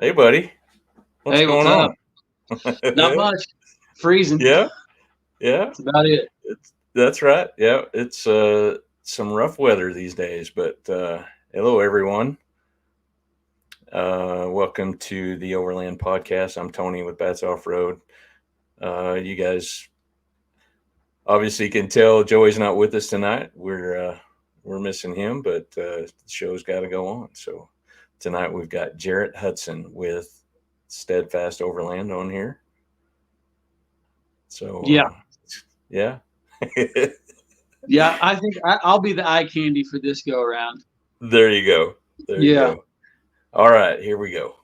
Hey, buddy. What's Hey, what's going up? on? Not much. Freezing. Yeah, yeah. That's about it. That's right. Yeah, it's some rough weather these days. But hello, everyone. Welcome to the Overland podcast. I'm Tony with BATS Offroad. You guys obviously can tell Joey's not with us tonight. We're missing him, but the show's got to go on. So tonight we've got Jarrett Hudson with Steadfast Overland on here. So Yeah. yeah. Yeah. I think I'll be the eye candy for this go around. There you go. There you Yeah. go. All right, here we go.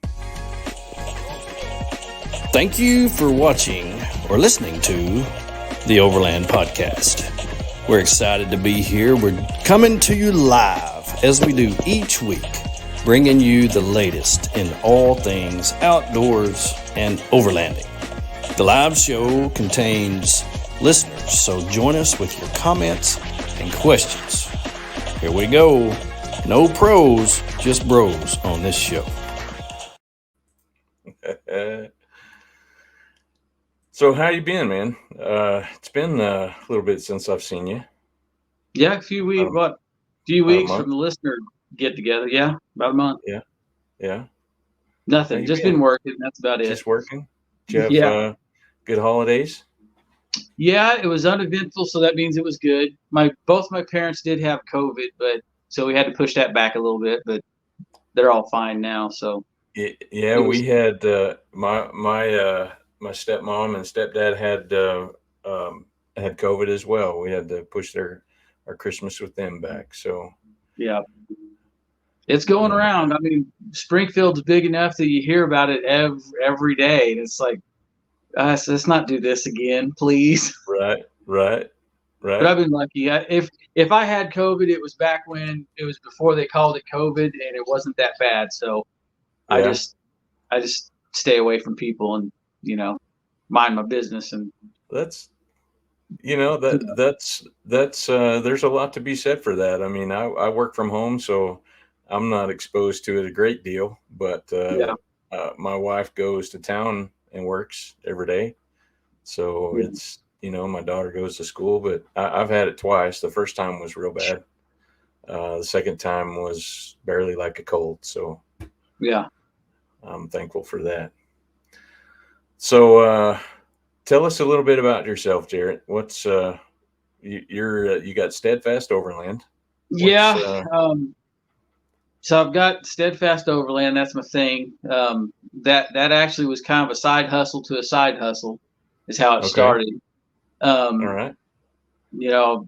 Thank you for watching or listening to the Overland Podcast. We're excited to be here. We're coming to you live as we do each week, bringing you the latest in all things outdoors and overlanding. The live show contains listeners, so join us with your comments and questions. Here we go. No pros, just bros on this show. So how you been, man? It's been a little bit since I've seen you. Yeah. A few weeks, About few a weeks month. from the listener get together. Yeah. About a month. Yeah. How Nothing. you Just been? been working. That's about it. Just working? Did you have Yeah. good holidays? Yeah. It was uneventful, so that means it was good. Both my parents did have COVID, but so we had to push that back a little bit, but they're all fine now. So Yeah, it we was. had my stepmom and stepdad had COVID as well. We had to push our Christmas with them back. So Yeah. It's going yeah, around. I mean, Springfield's big enough that you hear about it every day. And it's like, let's not do this again, please. right, right, But right. I've been lucky. If I had COVID, it was back when it was before they called it COVID, and it wasn't that bad. So I Yeah. just I just stay away from people and mind my business. And That's that's there's a lot to be said for that. I mean, I work from home, so I'm not exposed to it a great deal, but yeah, my wife goes to town and works every day. So yeah, it's, my daughter goes to school, but I've had it twice. The first time was real bad. The second time was barely like a cold. So yeah. I'm thankful for that. So tell us a little bit about yourself, Jarrett. What's you got Steadfast Overland. What's Yeah. So I've got Steadfast Overland. That's my thing. That actually was kind of a side hustle to a side hustle, is how it okay? started. All Um, right. you know,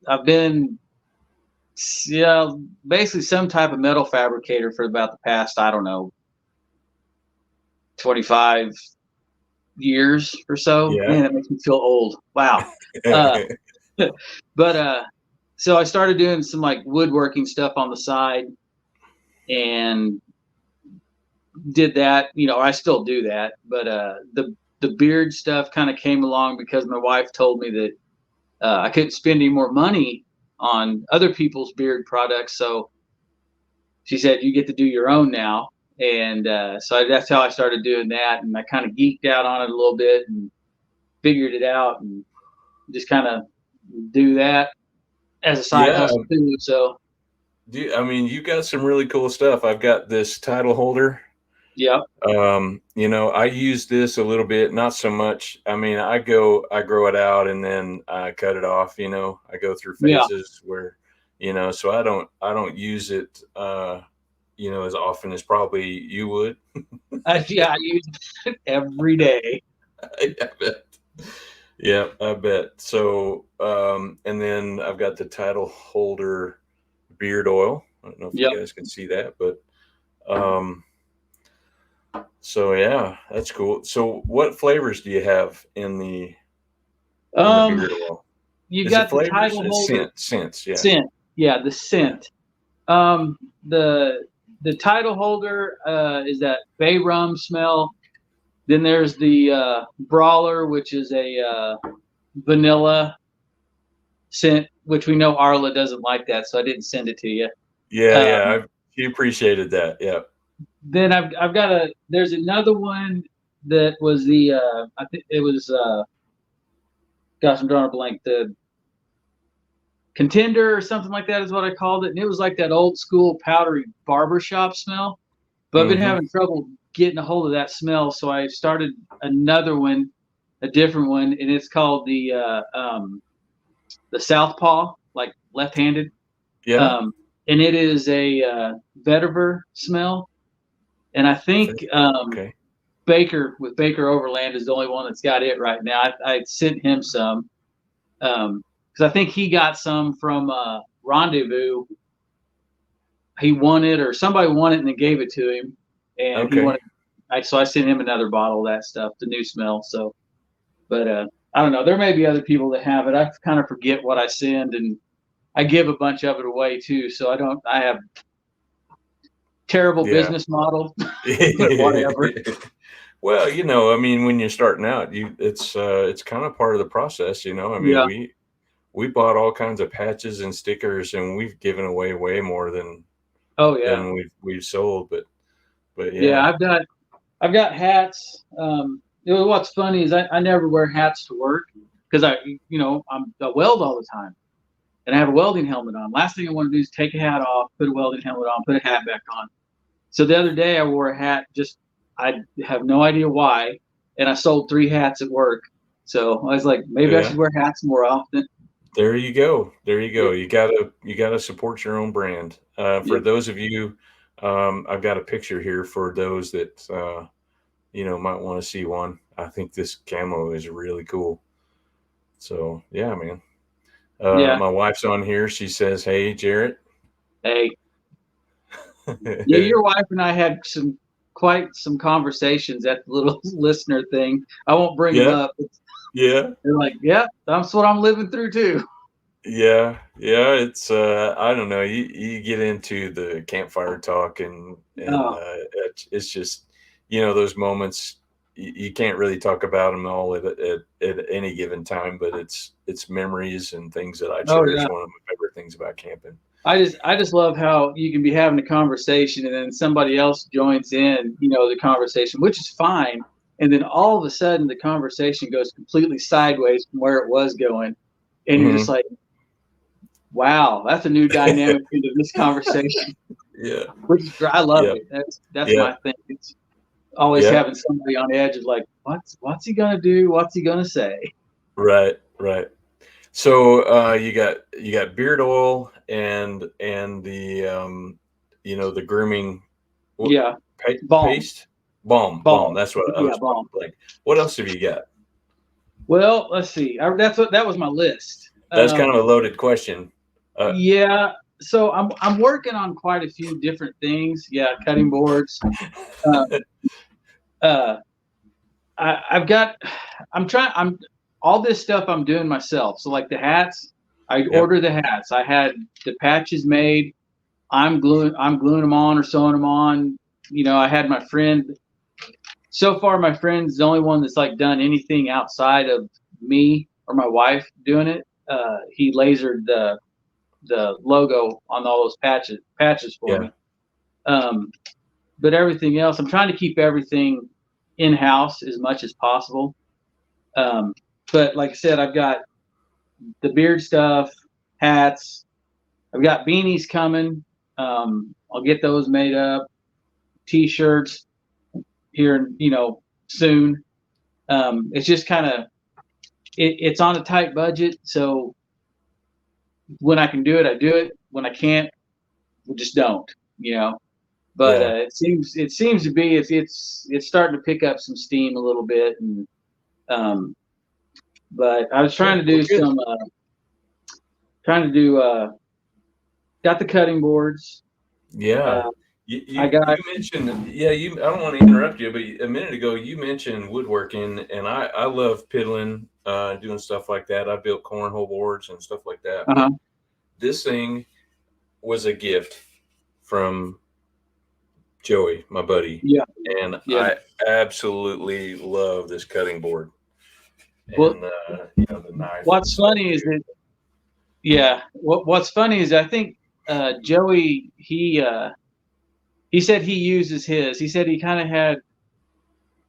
I've been basically some type of metal fabricator for about the past, I don't know, 25 years or so. Yeah. Man, that makes me feel old. Wow. Uh, but so I started doing some like woodworking stuff on the side and did that. I still do that, but the beard stuff kind of came along because my wife told me that I couldn't spend any more money on other people's beard products. So she said, "You get to do your own now." And so that's how I started doing that. And I kind of geeked out on it a little bit and figured it out and just kind of do that as a side Yeah. hustle too. So, I mean, you got some really cool stuff. I've got this title holder. yeah, I use this a little bit, not so much. I mean, I grow it out and then I cut it off. I go through yeah, phases where, so I don't use it, as often as probably you would. I use it every day. I bet. Yeah, I bet. So, and then I've got the title holder beard oil. I don't know if you Yep. guys can see that, but, so yeah, that's cool. So what flavors do you have in the Um, beard oil? you Is it got the flavors? title It's holder scents, yeah. scent. Yeah, the Yeah. scent. Um, the title holder is that bay rum smell. Then there's the brawler, which is a vanilla scent, which we know Arla doesn't like that, so I didn't send it to you. Yeah, Um, yeah. She appreciated that. Yeah. then I've got there's another one that was I think it was gosh, I'm drawing a blank. The Contender or something like that is what I called it, and it was like that old school powdery barbershop smell. But I've been having trouble getting a hold of that smell, so I started another one, a different one, and it's called the Southpaw, like left-handed. Yeah. And it is a vetiver smell, and I think Okay. Baker with Baker Overland is the only one that's got it right now. I sent him some because I think he got some from Rendezvous. He won it, or somebody won it and they gave it to him, and he wanted. So I sent him another bottle of that stuff, the new smell. So, but I don't know. There may be other people that have it. I kind of forget what I send, and I give a bunch of it away too. So I have terrible business model. Whatever. Well, I mean, when you're starting out, it's kind of part of the process, I mean, we bought all kinds of patches and stickers, and we've given away way more than we've sold, but yeah, I've got hats. What's funny is I never wear hats to work because I weld all the time, and I have a welding helmet on. Last thing I want to do is take a hat off, put a welding helmet on, put a hat back on. So the other day I wore a hat, I have no idea why, and I sold 3 hats at work. So I was like, maybe I should wear hats more often. There you go. You gotta support your own brand. For those of you, I've got a picture here for those that might want to see one. I think this camo is really cool. So yeah, man. My wife's on here. She says, "Hey, Jarrett." Hey. Yeah, your wife and I had quite some conversations at the little listener thing. I won't bring them up. They're like, yeah, that's what I'm living through too. Yeah. It's I don't know. You get into the campfire talk, and it's just those moments. You can't really talk about them all at any given time, but it's memories and things that I cherish. One of my favorite things about camping. I just love how you can be having a conversation and then somebody else joins in, the conversation, which is fine. And then all of a sudden the conversation goes completely sideways from where it was going. And you're just like, wow, that's a new dynamic into this conversation. Yeah. Which is, I love it. That's my thing. It's always having somebody on the edge of like, what's he going to do? What's he going to say? Right. So you got beard oil and the the grooming paste balm. That's what I was like. What else have you got? Well, let's see. That was my list. That's kind of a loaded question. So I'm working on quite a few different things. Yeah, cutting boards. I'm all this stuff I'm doing myself. So like the hats, I order the hats. I had the patches made. I'm gluing them on or sewing them on. I had my friend. So far, my friend's the only one that's like done anything outside of me or my wife doing it. He lasered the logo on all those patches for me. But everything else, I'm trying to keep everything in-house as much as possible. But like I said, I've got the beard stuff, hats. I've got beanies coming. I'll get those made up. T-shirts here, soon. It's just kind of, it's on a tight budget. So when I can do it, I do it. When I can't, we just don't, But it seems to be it's starting to pick up some steam a little bit, and but I was trying to do got the cutting boards. Yeah. You mentioned, I don't want to interrupt you, but a minute ago you mentioned woodworking, and I love piddling, doing stuff like that. I built cornhole boards and stuff like that. This thing was a gift from Joey, my buddy. Yeah. And I absolutely love this cutting board. Well, and the knife. What's funny is that, what's funny is I think Joey, he he said he uses his. He said he kind of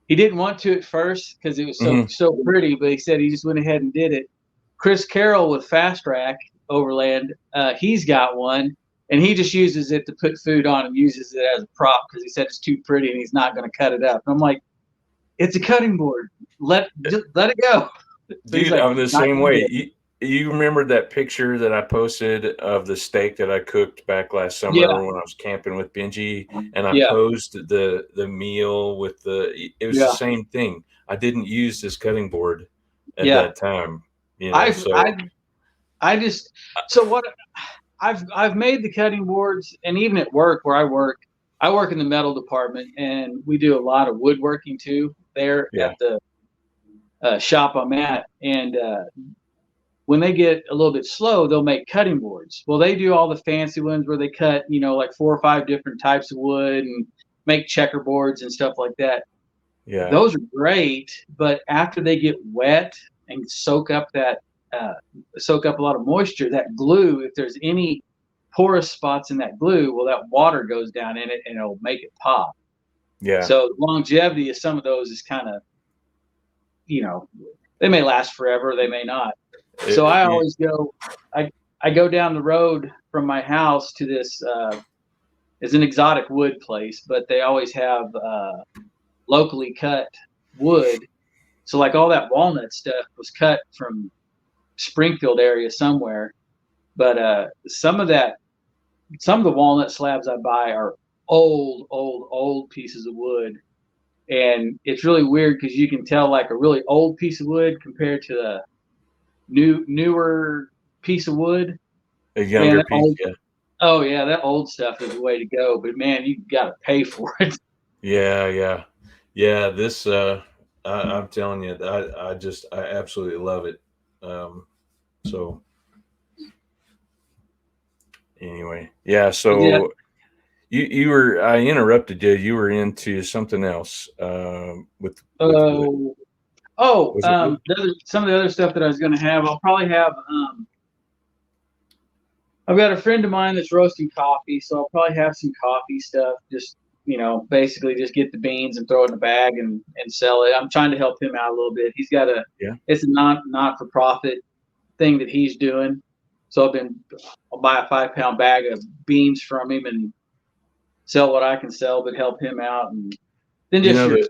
he didn't want to at first because it was so pretty, but he said he just went ahead and did it. Chris Carroll with Fast Rack Overland, he's got one, and he just uses it to put food on and uses it as a prop because he said it's too pretty and he's not going to cut it up. And I'm like, it's a cutting board. Let it go. So dude, I'm the same way. You remember that picture that I posted of the steak that I cooked back last summer when I was camping with Benji, and I posed the meal with it was the same thing. I didn't use this cutting board at that time. I've made the cutting boards, and even at work where I work in the metal department, and we do a lot of woodworking too there at the shop I'm at, and when they get a little bit slow, they'll make cutting boards. Well, they do all the fancy ones where they cut, like 4 or 5 different types of wood and make checkerboards and stuff like that. Yeah, those are great, but after they get wet and soak up a lot of moisture, that glue, if there's any porous spots in that glue, well, that water goes down in it and it'll make it pop. Yeah. So the longevity of some of those is kind of, they may last forever, they may not. So I always I go down the road from my house to this, it's an exotic wood place, but they always have locally cut wood. So like all that walnut stuff was cut from Springfield area somewhere. But some of the walnut slabs I buy are old pieces of wood. And it's really weird because you can tell like a really old piece of wood compared to the newer piece of wood. A younger piece, Oh yeah, that old stuff is the way to go. But man, you got to pay for it. Yeah. This I'm telling you, I absolutely love it. So anyway, So you were, I interrupted you. You were into something else with some of the other stuff that I was going to have. I'll probably have. I've got a friend of mine that's roasting coffee, so I'll probably have some coffee stuff. Just basically just get the beans and throw it in a bag and sell it. I'm trying to help him out a little bit. He's got it's a not for profit thing that he's doing. So I'll buy a 5-pound bag of beans from him and sell what I can sell, but help him out. And then just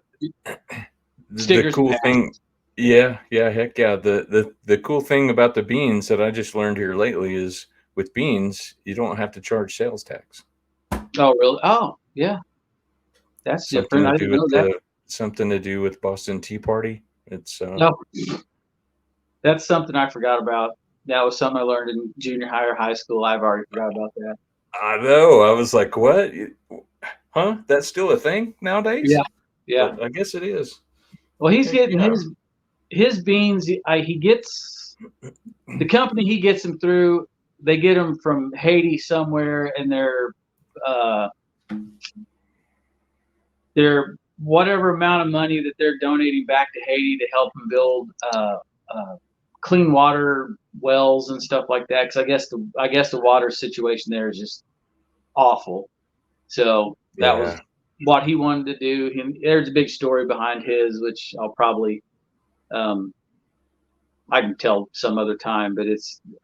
the cool thing. Yeah. Heck yeah. The cool thing about the beans that I just learned here lately is with beans, you don't have to charge sales tax. Oh, really? Oh, yeah. That's different. I didn't know that. Something to do with Boston Tea Party. It's no, that's something I forgot about. That was something I learned in junior high or high school. I've already forgot about that. I know. I was like, what? Huh? That's still a thing nowadays? Yeah. But I guess it is. Well, he's getting his beans. He gets the company he gets them through. They get them from Haiti somewhere, and they're whatever amount of money that they're donating back to Haiti to help them build clean water wells and stuff like that. Because I guess the water situation there is just awful. So that was what he wanted to do. There's a big story behind his, which I'll probably I can tell some other time, but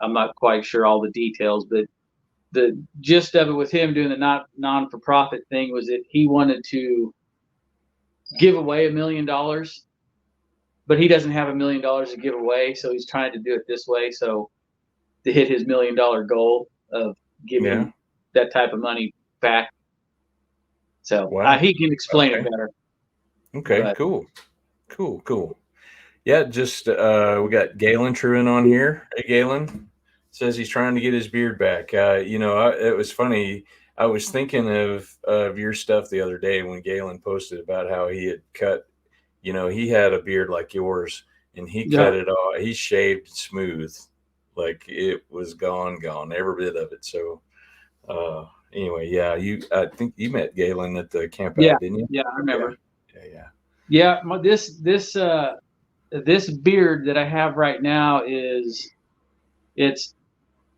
I'm not quite sure all the details. But the gist of it with him doing the non-for-profit thing was that he wanted to give away $1 million, but he doesn't have $1 million to give away, so he's trying to do it this way. So to hit his $1 million goal of giving that type of money back. So he can explain it better. Okay, but, cool. Yeah, just we got Galen Truin on here. Hey, Galen says he's trying to get his beard back. It was funny. I was thinking of your stuff the other day when Galen posted about how he had cut. He had a beard like yours, and he cut it off. He shaved smooth, like it was gone, every bit of it. So, anyway, I think you met Galen at the camp out, didn't you? Yeah, I remember. Yeah. This beard that I have right now it's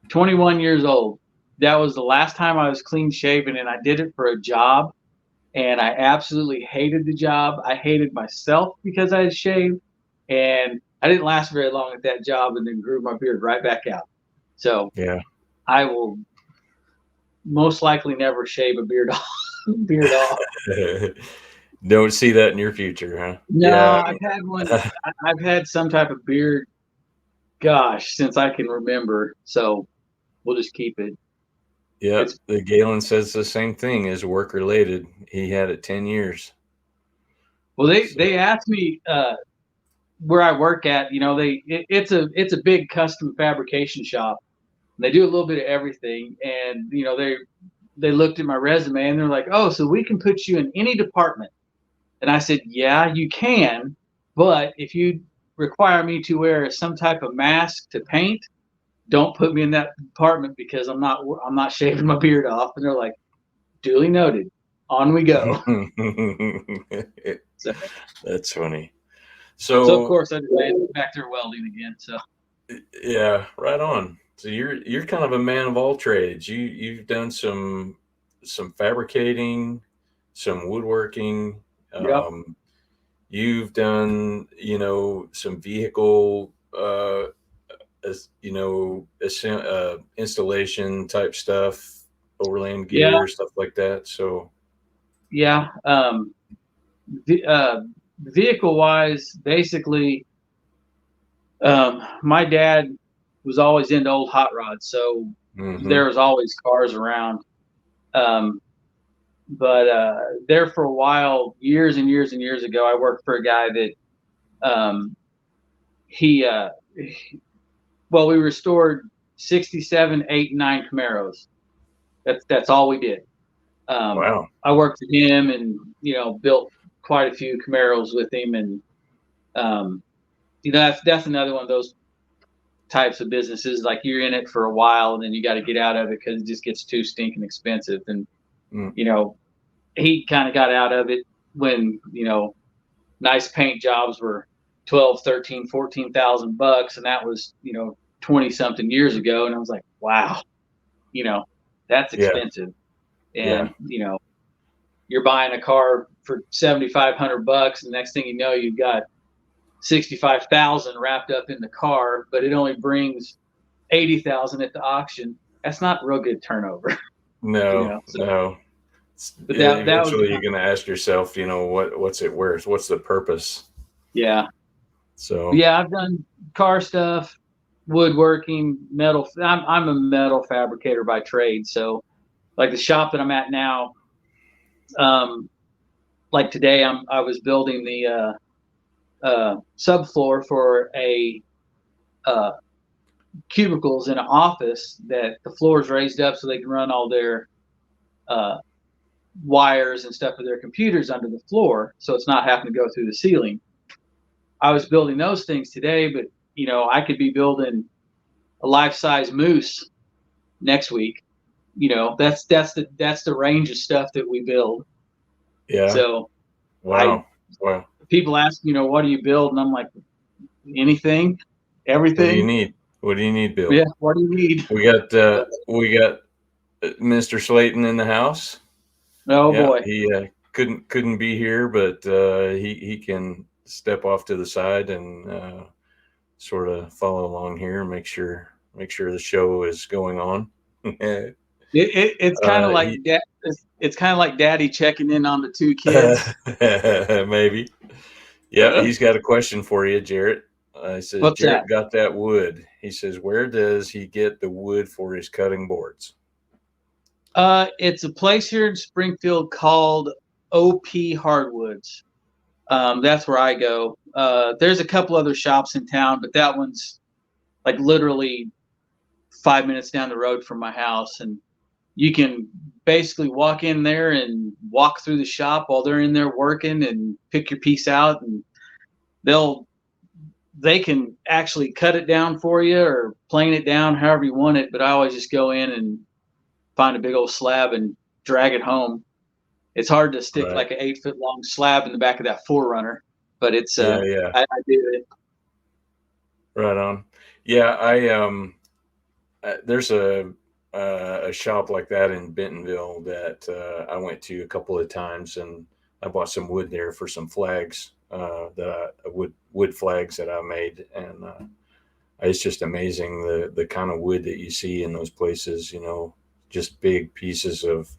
21 years old. That was the last time I was clean shaven, and I did it for a job. and I absolutely hated the job. I hated myself because I had shaved, and I didn't last very long at that job, and then grew my beard right back out. So Yeah. I will most likely never shave a beard off. Beard off. Don't see that in your future, huh? No, Yeah. I've had one. I've had some type of beard, gosh, since I can remember. So we'll just keep it. Yeah. It's The Galen says the same thing is work related. He had it 10 years. well, So, they asked me where I work at. It's a big custom fabrication shop. They do a little bit of everything, and they looked at my resume and they're like, "Oh, so we can put you in any department." And I said, "Yeah, you can, but if you require me to wear some type of mask to paint, don't put me in that department because I'm not shaving my beard off." And they're like, "Duly noted. On we go." So, that's funny. so of So course I just landed back there welding again. So yeah, right on. So you're kind of a man of all trades. You've done some fabricating, some woodworking. yep, You've done some vehicle installation type stuff, overland yeah, gear, stuff like that. So yeah. The, vehicle wise, basically, my dad was always into old hot rods, so hmm there was always cars around. Um, but there for a while, years and years and years ago, I worked for a guy that um, he well, we restored 67, 8, and 9 Camaros. That's all we did. wow, I worked for him, and built quite a few Camaros with him, and um, that's another one of those types of businesses. Like you're in it for a while, and then you got to get out of it because it just gets too stinking expensive. And mm, he kind of got out of it when nice paint jobs were 12, 13, 14,000 bucks, and that was 20 something years ago. And I was like, wow, that's yeah, expensive. yeah, And you're buying a car for 7,500 bucks, and the next thing you know, you've got 65,000 wrapped up in the car, but it only brings 80,000 at the auction. That's not real good turnover. no, So, no. but that was Eventually, you're going to ask yourself, what's it worth? What's the purpose? yeah. So Yeah, I've done car stuff, woodworking, metal. I'm a metal fabricator by trade. So like the shop that I'm at now, like today I was building the subfloor for a cubicles in an office that the floor is raised up so they can run all their uh, wires and stuff of their computers under the floor, so it's not having to go through the ceiling. I was building those things today, but I could be building a life-size moose next week. That's the range of stuff that we build. yeah, So I wow, wow. people ask, what do you build? And I'm like, anything, What do you everything. need? What do you need, Bill? Yeah, what do you need? We got Mr. Slayton in the house. Oh Yeah, boy. he couldn't be here, but he can step off to the side and sort of follow along here and make sure the show is going on. It's kind of like He it's kind of like daddy checking in on the two kids. maybe. Yeah, he's got a question for you, Jarrett. He says, What's that? Jarrett got that wood. He says, where does he get the wood for his cutting boards? It's a place here in Springfield called OP Hardwoods. That's where I go. There's a couple other shops in town, but that one's like literally 5 minutes down the road from my house, and you can basically walk in there and walk through the shop while they're in there working and pick your piece out, and they can actually cut it down for you or plane it down however you want it. But I always just go in and find a big old slab and drag it home. It's hard to stick Right. like an 8 foot long slab in the back of that 4Runner, but it's Yeah, yeah. I do it. Right on. Yeah, there's a shop like that in Bentonville that I went to a couple of times, and I bought some wood there for some flags wood flags that I made, and it's just amazing the kind of wood that you see in those places. Just big pieces of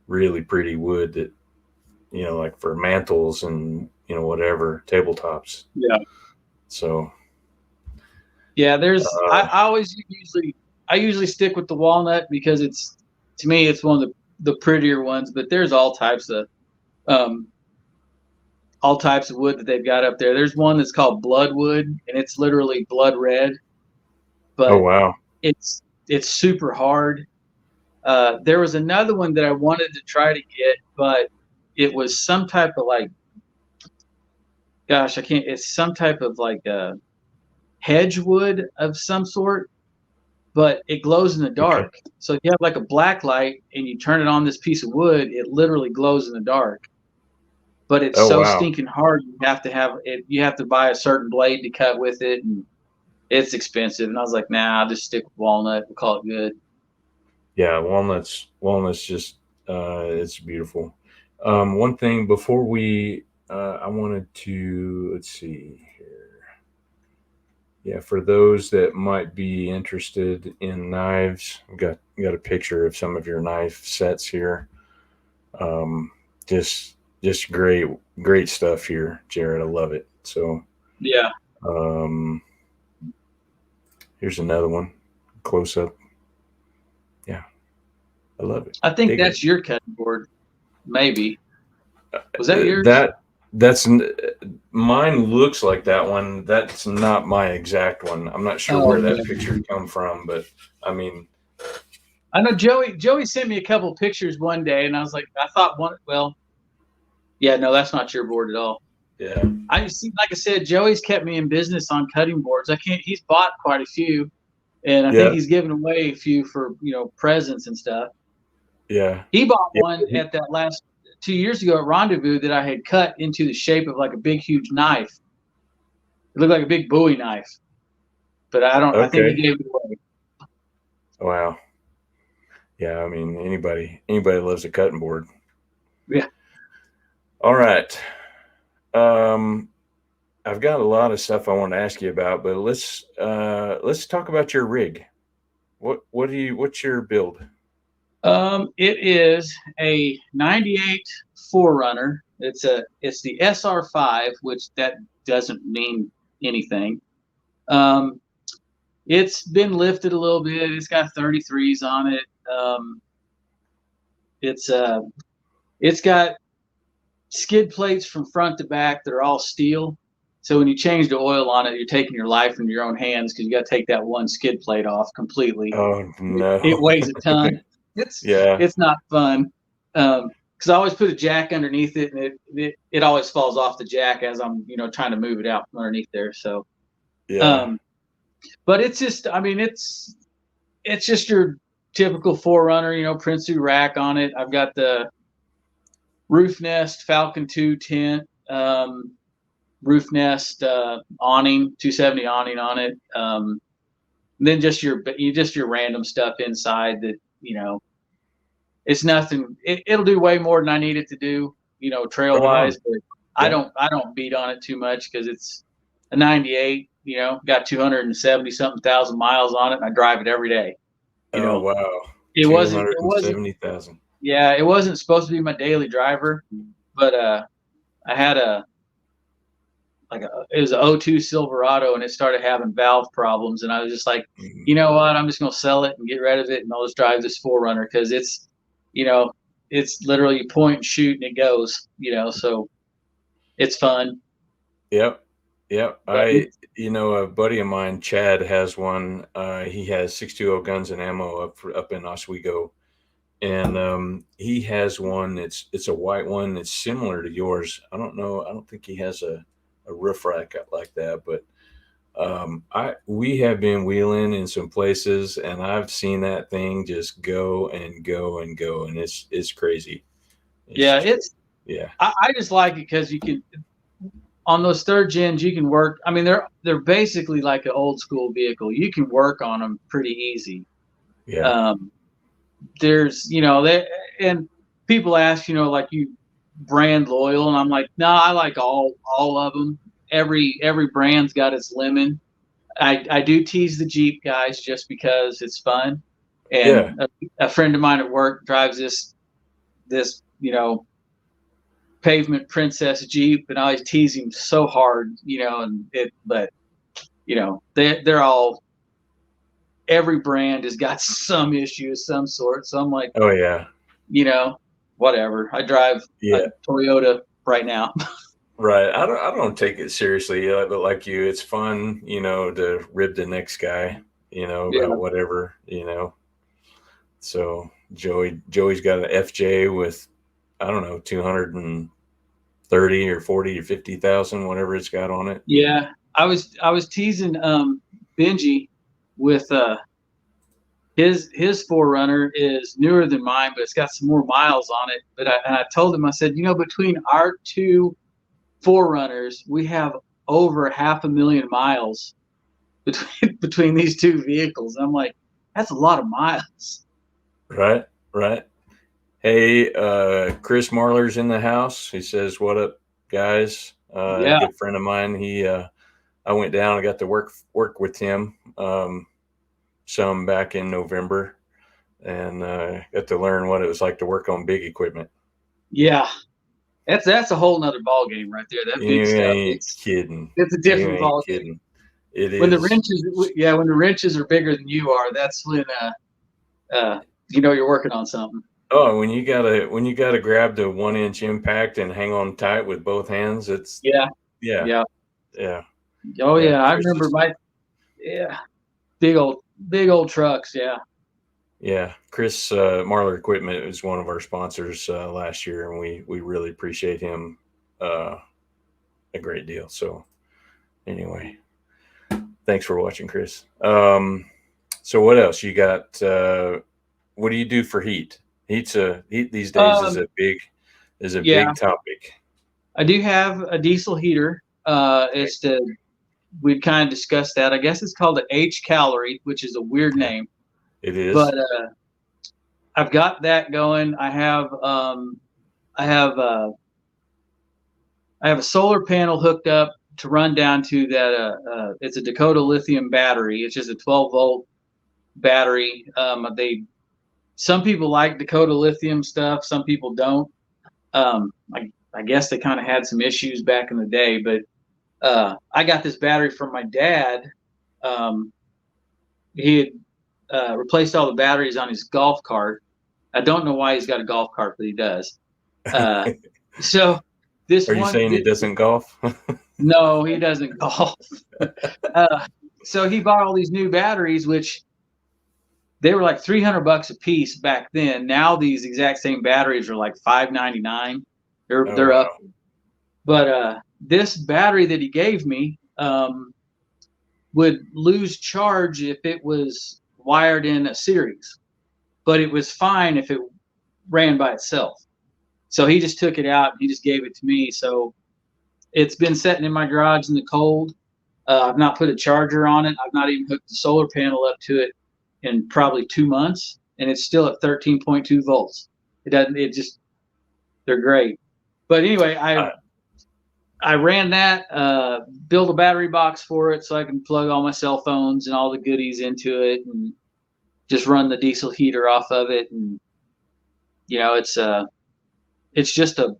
really pretty wood that like for mantles and whatever tabletops. Yeah. So. Yeah, I usually stick with the walnut because to me it's one of the prettier ones, but there's all types of wood that they've got up there. There's one that's called bloodwood, and it's literally blood red, but Oh wow. it's super hard. There was another one that I wanted to try to get, but it was some type of it's some type of hedge wood of some sort, but it glows in the dark. Okay. So if you have like a black light and you turn it on this piece of wood, it literally glows in the dark. But it's so wow. stinking hard. You have to have it. You have to buy a certain blade to cut with it, and it's expensive. And I was like, nah, I'll just stick with walnut. We'll call it good. Yeah, walnuts just it's beautiful. One thing before I wanted to, let's see here. Yeah, for those that might be interested in knives, I've got a picture of some of your knife sets here. Just great stuff here, Jarrett. I love it. So yeah. Here's another one, close up. Yeah, I love it. I think that's your cutting board, maybe. Was that yours? That's mine. Looks like that one. That's not my exact one. I'm not sure where that picture come from, but I mean, I know Joey sent me a couple pictures one day, and I was like, I thought one. Well, yeah, no, that's not your board at all. Yeah, like I said, Joey's kept me in business on cutting boards. He's bought quite a few, and I think he's given away a few for presents and stuff. Yeah, he bought one at that last 2 years ago at Rendezvous that I had cut into the shape of like a big, huge knife. It looked like a big Bowie knife, but I think he gave it away. Wow. Yeah, I mean anybody loves a cutting board. Yeah. All right. I've got a lot of stuff I want to ask you about, but let's talk about your rig. What's your build? It is a 98 4Runner. It's the SR5, which that doesn't mean anything. It's been lifted a little bit. It's got 33s on it. It's got skid plates from front to back that are all steel. So when you change the oil on it, you're taking your life into your own hands because you got to take that one skid plate off completely. Oh no! It weighs a ton. It's not fun. Because I always put a jack underneath it, and it always falls off the jack as I'm trying to move it out from underneath there. So yeah. But it's just, I mean, it's just your typical 4Runner, Prinsu rack on it. I've got the Roof Nest Falcon 2 tent, Roof Nest awning, 270 awning on it. Then just your random stuff inside that, it's nothing. It'll do way more than I need it to do, trail wise. But yeah. I don't beat on it too much because it's a 98. Got 270 something thousand miles on it, and I drive it every day. Wow! It wasn't 70,000. Yeah, it wasn't supposed to be my daily driver, but I had it was an 02 Silverado, and it started having valve problems, and I was just like, you know what? I'm just gonna sell it and get rid of it, and I'll just drive this 4Runner because it's, it's literally you point and shoot and it goes, so it's fun. Yep. A buddy of mine, Chad, has one. He has 620 guns and ammo up in Oswego, and he has one. It's a white one. It's similar to yours. I don't know. I don't think he has a roof rack like that, but we have been wheeling in some places, and I've seen that thing just go and go and go, and it's crazy. I just like it because you can. On those third gens, you can work. I mean, they're basically like an old school vehicle. You can work on them pretty easy. Yeah. there's, and people ask, like, you brand loyal, and I'm like, no, I like all of them. Every brand's got its lemon. I do tease the Jeep guys just because it's fun. Yeah. And a friend of mine at work drives this pavement princess Jeep, and I always tease him so hard, but they're all, every brand has got some issue of some sort. So I'm like, Oh yeah. Whatever. I drive a Toyota right now. Right. I don't take it seriously, but like you, it's fun, to rib the next guy, about whatever, So Joey's got an FJ with, I don't know, 230 or 40 or 50,000, whatever it's got on it. Yeah. I was teasing Benji with his 4Runner is newer than mine, but it's got some more miles on it. But I told him, I said, between our two 4Runners, we have over 500,000 miles between these two vehicles. I'm like, that's a lot of miles. Right. Hey, Chris Marler's in the house. He says, "What up, guys?" A good friend of mine. He, I went down. I got to work with him some back in November, and got to learn what it was like to work on big equipment. Yeah, that's a whole nother ball game right there. That big stuff. Ain't kidding. It's a different ball game. It when is. When the wrenches are bigger than you are, that's when you're working on something. Oh, when you gotta grab the 1-inch impact and hang on tight with both hands, it's yeah. Oh yeah, I remember big old trucks. Yeah, Chris Marler Equipment is one of our sponsors last year, and we really appreciate him a great deal. So anyway, thanks for watching, Chris. So what else you got? What do you do for heat? Heat these days is a big big topic. I do have a diesel heater. We'd kind of discussed that. I guess it's called the H calorie, which is a weird name. It is. But I've got that going. I have a solar panel hooked up to run down to that. It's a Dakota lithium battery. It's just a 12-volt battery. Some people like Dakota lithium stuff. Some people don't. I guess they kind of had some issues back in the day, but I got this battery from my dad. He had replaced all the batteries on his golf cart. I don't know why he's got a golf cart, but he does. So this. Are you saying he doesn't golf? No, he doesn't golf. So he bought all these new batteries, which they were like $300 a piece back then. Now these exact same batteries are like $599. They're up. But this battery that he gave me would lose charge if it was wired in a series, but it was fine if it ran by itself. So he just took it out. He just gave it to me. So it's been sitting in my garage in the cold. I've not put a charger on it. I've not even hooked the solar panel up to it in probably 2 months, and it's still at 13.2 volts. They're great. But anyway, I ran that, built a battery box for it so I can plug all my cell phones and all the goodies into it and just run the diesel heater off of it. And, it's just a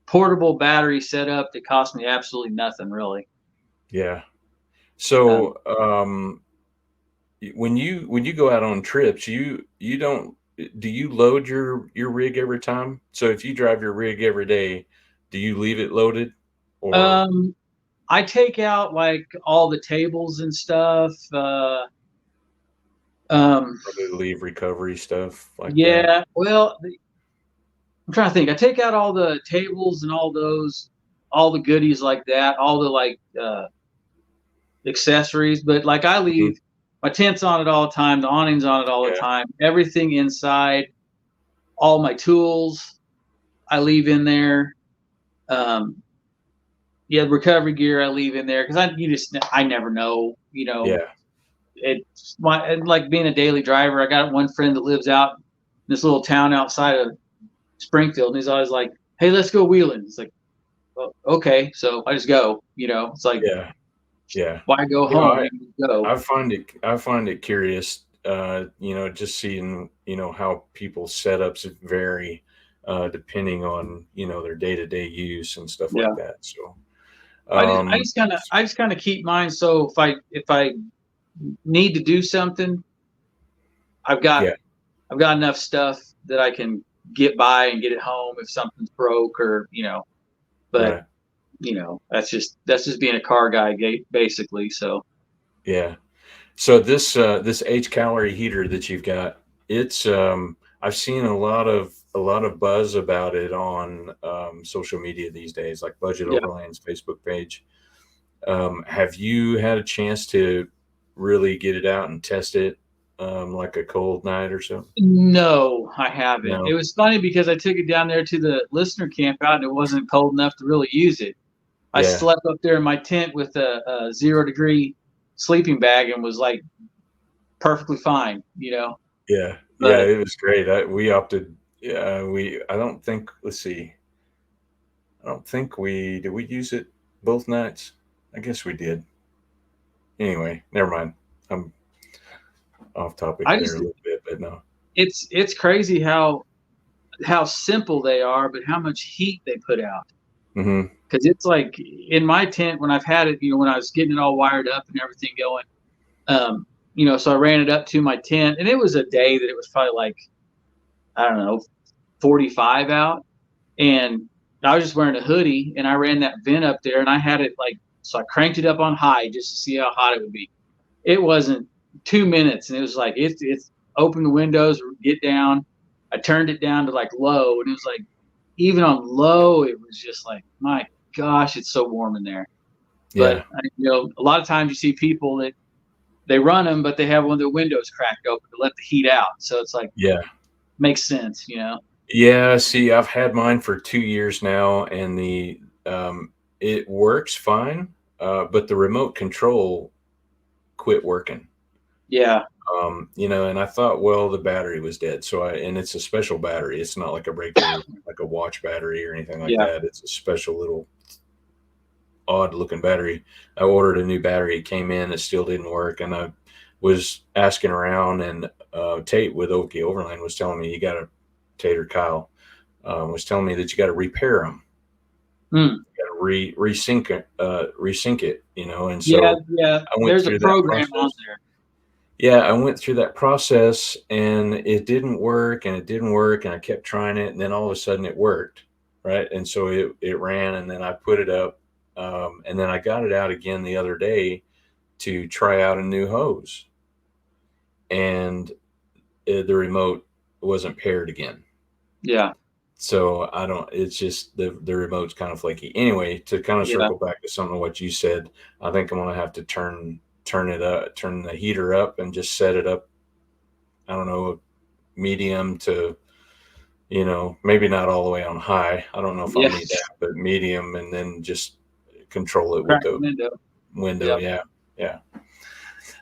portable battery setup that cost me absolutely nothing, really. Yeah. So, when you go out on trips, do you load your rig every time? So if you drive your rig every day, do you leave it loaded? Or I take out like all the tables and stuff. probably leave recovery stuff like that. Yeah, well, I'm trying to think. I take out all the tables and all the goodies like that, all the accessories, but like I leave my tent's on it all the time, the awning's on it all the time, everything inside, all my tools I leave in there. Recovery gear I leave in there because I never know, It's like being a daily driver. I got one friend that lives out this little town outside of Springfield, and he's always like, "Hey, let's go wheeling." It's like, well, okay, so I just go. It's like, yeah. why go home? You go. I find it curious, just seeing, how people's setups vary, depending on, their day-to-day use and stuff like that. So, I just kind of keep mine. So if I need to do something, I've got enough stuff that I can get by and get it home if something's broke or, but that's just being a car guy basically. So, yeah. So this H calorie heater that you've got, it's I've seen a lot of buzz about it on social media these days, like Budget Overland's Facebook page. Have you had a chance to really get it out and test it, like a cold night or so? No, I haven't. No. It was funny because I took it down there to the listener camp out and it wasn't cold enough to really use it. I slept up there in my tent with a 0 degree sleeping bag and was like perfectly fine, Yeah. Yeah, it was great. We opted. I don't think. Let's see. I don't think did we use it both nights. I guess we did. Anyway, never mind. I'm off topic there a little bit, but no. It's crazy how simple they are, but how much heat they put out. Mm-hmm. Because it's like in my tent when I've had it, when I was getting it all wired up and everything going, so I ran it up to my tent, and it was a day that it was probably like, I don't know, 45 out, and I was just wearing a hoodie, and I ran that vent up there, and I had it so I cranked it up on high just to see how hot it would be. It wasn't 2 minutes, and it was like it's open the windows, get down. I turned it down to low, and it was like even on low, it was just like, my gosh, it's so warm in there. But a lot of times you see people that they run them, but they have one of the windows cracked open to let the heat out. So it's like, makes sense, Yeah. See, I've had mine for 2 years now, and it works fine, but the remote control quit working. Yeah. And I thought, well, the battery was dead. So and it's a special battery. It's not like a regular, like a watch battery or anything like that. It's a special little odd looking battery. I ordered a new battery. It came in, it still didn't work. And I was asking around, and Tate with OK Overland was telling me Tate or Kyle was telling me that you got to repair them. You got to resync it, and so I went through a program on there. Yeah, I went through that process, and it didn't work, and I kept trying it, and then all of a sudden it worked, right? And so it ran, and then I put it up, and then I got it out again the other day to try out a new hose, and the remote wasn't paired again. Yeah. So it's just the remote's kind of flaky. Anyway, to kind of circle back to some of what you said, I think I'm going to have to turn the heater up and just set it up. I don't know, medium to, maybe not all the way on high. I don't know if I'll need that, but medium, and then just control it with the window. Yeah.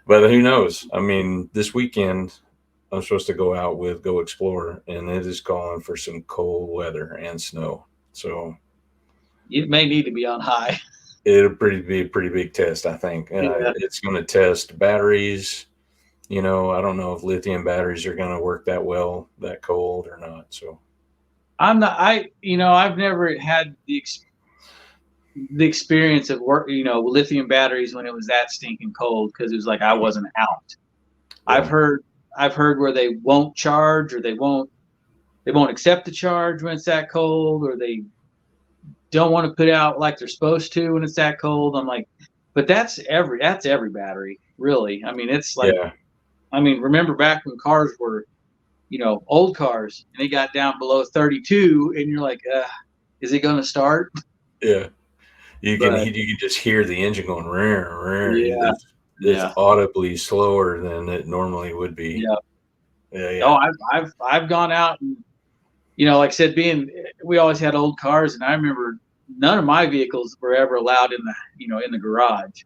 But who knows? I mean, this weekend I'm supposed to go out with Go Explorer, and it is calling for some cold weather and snow. So it may need to be on high. It'll be a pretty big test, I think. It's going to test batteries. I don't know if lithium batteries are going to work that well, that cold or not. So I've never had the experience of work, lithium batteries when it was that stinking cold, because it was like I wasn't out. Yeah. I've heard where they won't charge, or they won't accept the charge when it's that cold, or they don't want to put out like they're supposed to when it's that cold. I'm like, but that's every battery, really. I mean, it's like, remember back when cars were, old cars, and they got down below 32, and you're like, is it going to start? Yeah. You can just hear the engine going, rrr. It's audibly slower than it normally would be. Yeah. Oh, I've gone out and, like I said, we always had old cars, and I remember none of my vehicles were ever allowed in the garage,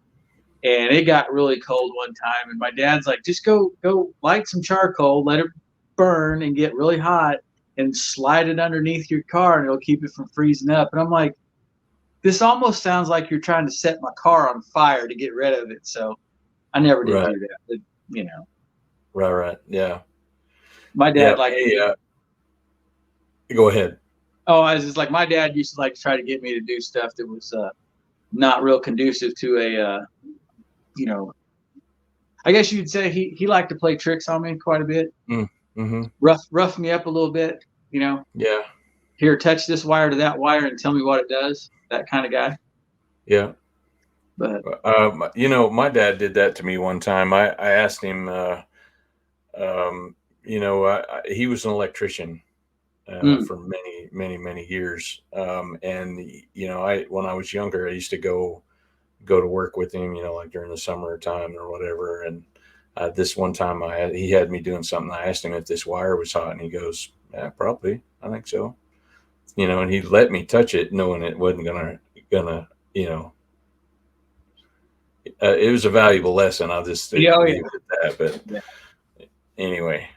and it got really cold one time, and my dad's like, just go light some charcoal, let it burn and get really hot and slide it underneath your car and it'll keep it from freezing up. And I'm like, this almost sounds like you're trying to set my car on fire to get rid of it. So I never did do that. But, Right. Yeah. My dad go ahead. Oh, I was just like, my dad used to like to try to get me to do stuff that was not real conducive to a, I guess you'd say he liked to play tricks on me quite a bit. Mm-hmm. Rough me up a little bit, Yeah. Here, touch this wire to that wire and tell me what it does. That kind of guy. Yeah. But my dad did that to me one time. I asked him, he was an electrician for many years. And when I was younger, I used to go to work with him, like during the summertime or whatever. And this one time he had me doing something. I asked him if this wire was hot and he goes, yeah, probably. I think so. And he let me touch it knowing it wasn't gonna, it was a valuable lesson. I'll just leave it at that. But anyway,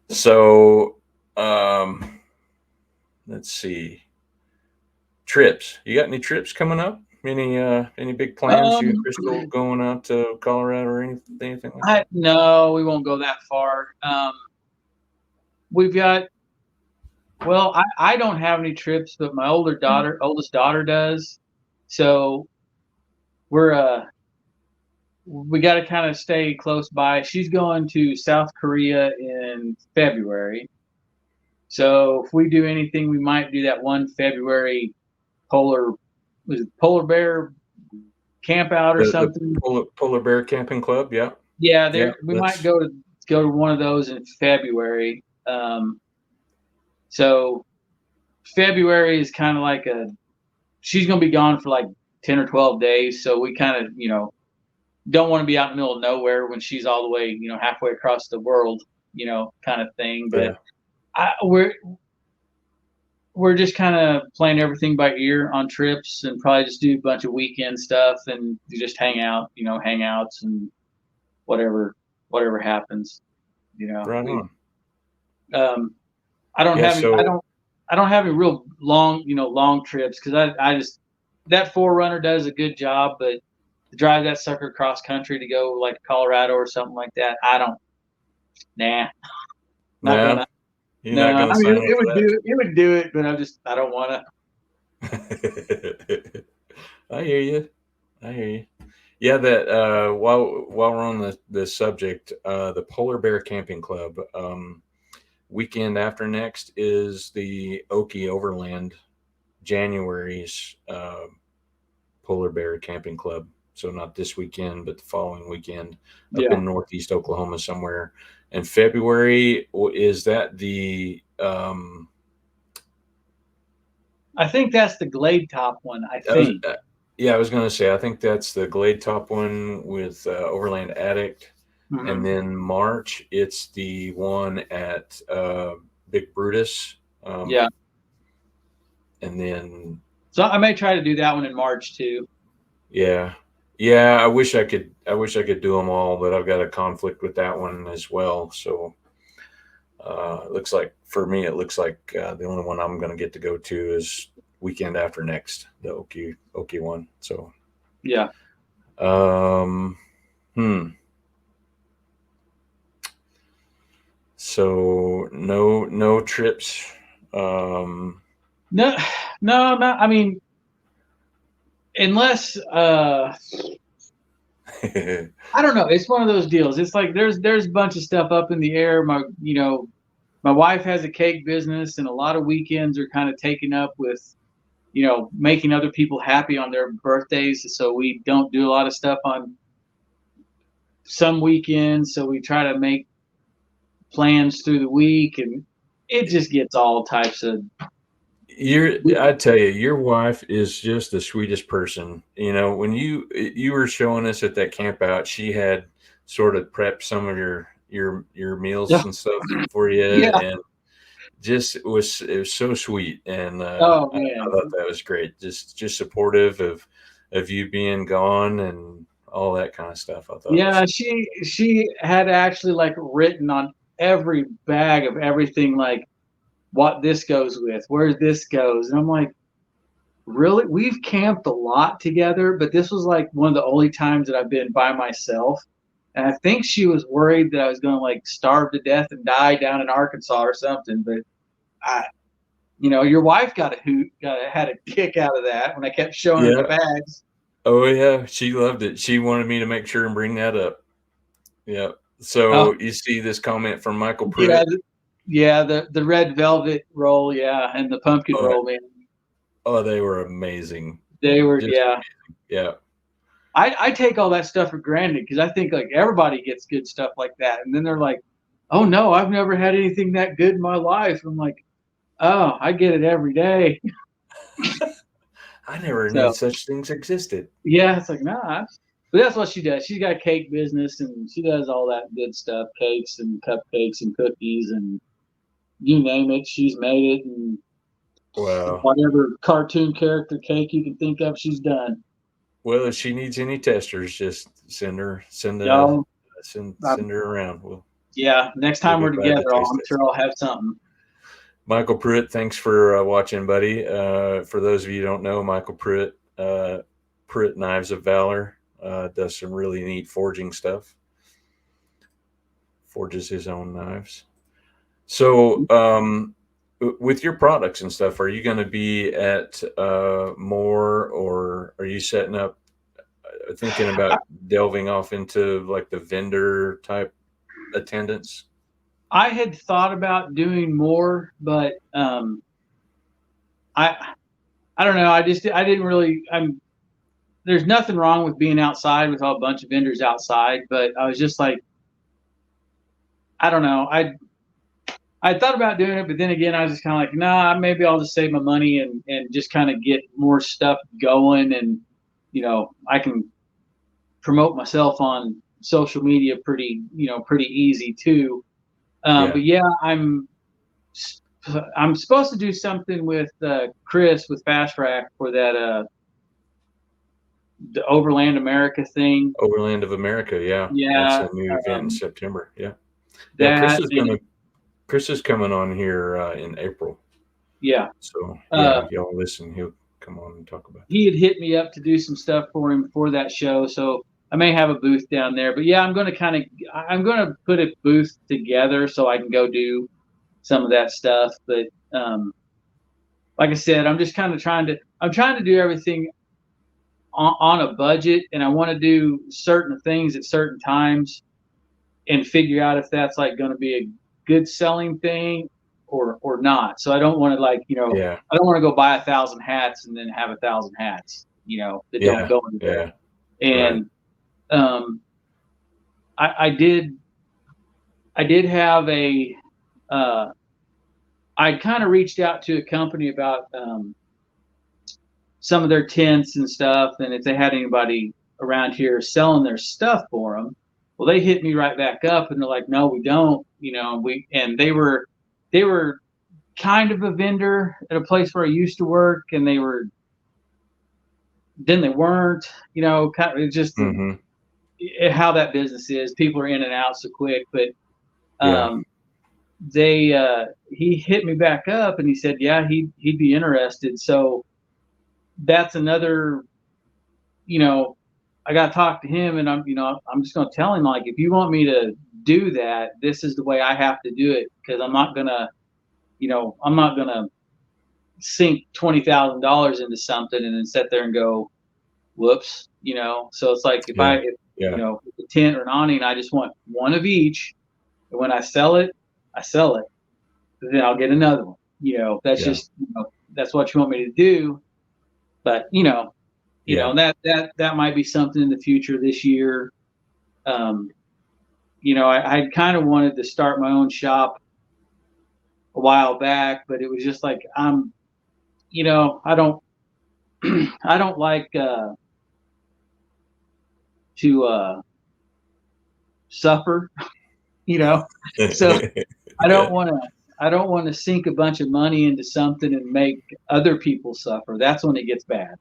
so let's see. Trips. You got any trips coming up? Any big plans? You and Crystal going out to Colorado or anything like that? No, we won't go that far. We've got. Well, I don't have any trips, but my oldest daughter does. So we got to kind of stay close by. She's going to South Korea in February. So if we do anything, we might do that one February polar bear camp out or something. Polar bear camping club. Yeah. Yeah. We might go to one of those in February. So February is kind of like she's going to be gone for like 10 or 12 days. So we kind of, don't want to be out in the middle of nowhere when she's all the way, halfway across the world, kind of thing. But we're just kind of playing everything by ear on trips and probably just do a bunch of weekend stuff and just hang out, hangouts and whatever happens, Right on. I don't have any real long trips because I just that 4Runner does a good job, but to drive that sucker cross country to go like Colorado or something like that, I don't. Nah. Not gonna. I mean, it would do it, but I don't want to. I hear you. Yeah, that while we're on the subject, the Polar Bear Camping Club. Weekend after next is the Okie Overland, January's Polar Bear Camping Club. So not this weekend, but the following weekend up in Northeast Oklahoma somewhere. And February, is that the? I think that's the Glade Top one. I think. I was going to say I think that's the Glade Top one with Overland Addict. Mm-hmm. And then March, it's the one at Big Brutus. And then. So I may try to do that one in March too. Yeah. I wish I could do them all, but I've got a conflict with that one as well. So it looks like the only one I'm going to get to go to is weekend after next, the Okie one. So yeah. So no trips. No. I mean, unless I don't know. It's one of those deals. It's like there's a bunch of stuff up in the air. My wife has a cake business, and a lot of weekends are kind of taken up with, making other people happy on their birthdays. So we don't do a lot of stuff on some weekends. So we try to make plans through the week, and it just gets all types of. I tell you, your wife is just the sweetest person. When you were showing us at that camp out, she had sort of prepped some of your meals and stuff for you, and it was so sweet. And I thought that was great. Just supportive of you being gone and all that kind of stuff. I thought. Yeah, she had actually like written on every bag of everything, like what this goes with, where this goes. And I'm like, really? We've camped a lot together, but this was like one of the only times that I've been by myself. And I think she was worried that I was going to like starve to death and die down in Arkansas or something. But your wife had a kick out of that when I kept showing her the bags. Oh yeah, she loved it. She wanted me to make sure and bring that up. Yeah. So you see this comment from Michael Pruitt. The red velvet roll, and the pumpkin roll, man. Oh, they were amazing. They were, amazing. Yeah. I take all that stuff for granted because I think like everybody gets good stuff like that, and then they're like, "Oh no, I've never had anything that good in my life." I'm like, "Oh, I get it every day." I never knew such things existed. Yeah, it's like nah, but that's what she does. She's got a cake business, and she does all that good stuff, cakes and cupcakes and cookies and you name it, she's made it, and wow, whatever cartoon character cake you can think of, she's done. Well, if she needs any testers, just send her around. Next time we're together, I'm sure I'll have something. Michael Pruitt, thanks for watching, buddy. For those of you who don't know, Michael Pruitt, Pruitt Knives of Valor, does some really neat forging stuff. Forges his own knives. So, with your products and stuff, are you going to be at more, or are you setting up, thinking about delving off into like the vendor type attendance? I had thought about doing more, but I don't know. I didn't really. There's nothing wrong with being outside with a bunch of vendors outside, but I was just like, I don't know. I thought about doing it, but then again, I was just kind of like, nah, maybe I'll just save my money and just kind of get more stuff going. And, I can promote myself on social media pretty easy too. But yeah, I'm supposed to do something with Chris with Fast Rack for that, the Overland America thing. Overland of America. Yeah. That's a new event in September. Yeah. Chris is coming on here in April. Yeah. So if y'all listen, he'll come on and talk about it. He had hit me up to do some stuff for him for that show. So I may have a booth down there, but yeah, I'm going to put a booth together so I can go do some of that stuff. But like I said, I'm just kind of trying to do everything on a budget, and I want to do certain things at certain times and figure out if that's like going to be a good selling thing or not. So I don't want to I don't want to go buy 1,000 hats and then have 1,000 hats, that don't go anywhere. And I did have I kind of reached out to a company about some of their tents and stuff, and if they had anybody around here selling their stuff for them. Well, they hit me right back up, and they're like, "No, we don't." And they were kind of a vendor at a place where I used to work, and they weren't. Kind of just how that business is. People are in and out so quick, but he hit me back up, and he said, "Yeah, he'd be interested." So that's another, I got to talk to him, and I'm just going to tell him, like, if you want me to do that, this is the way I have to do it, because I'm not going to sink $20,000 into something and then sit there and go, whoops, so it's like if a tent or an awning, I just want one of each, and when I sell it, then I'll get another one. That's just, that's what you want me to do. But, that might be something in the future this year. I kind of wanted to start my own shop a while back, but it was just like, I don't like to suffer, so I don't want to sink a bunch of money into something and make other people suffer. That's when it gets bad.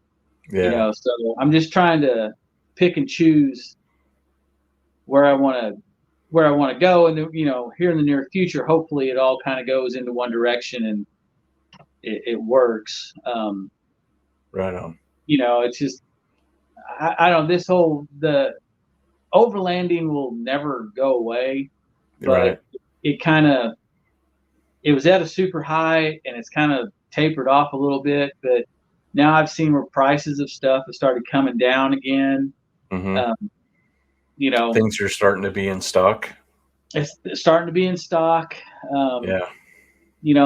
So I'm just trying to pick and choose where I want where I want to go. And, here in the near future, hopefully it all kind of goes into one direction and it works. Right on. It's just, I don't know, the overlanding will never go away, but Right. it was at a super high and it's kind of tapered off a little bit, but now I've seen where prices of stuff have started coming down again. Mm-hmm. Things are starting to be in stock. It's starting to be in stock. Yeah.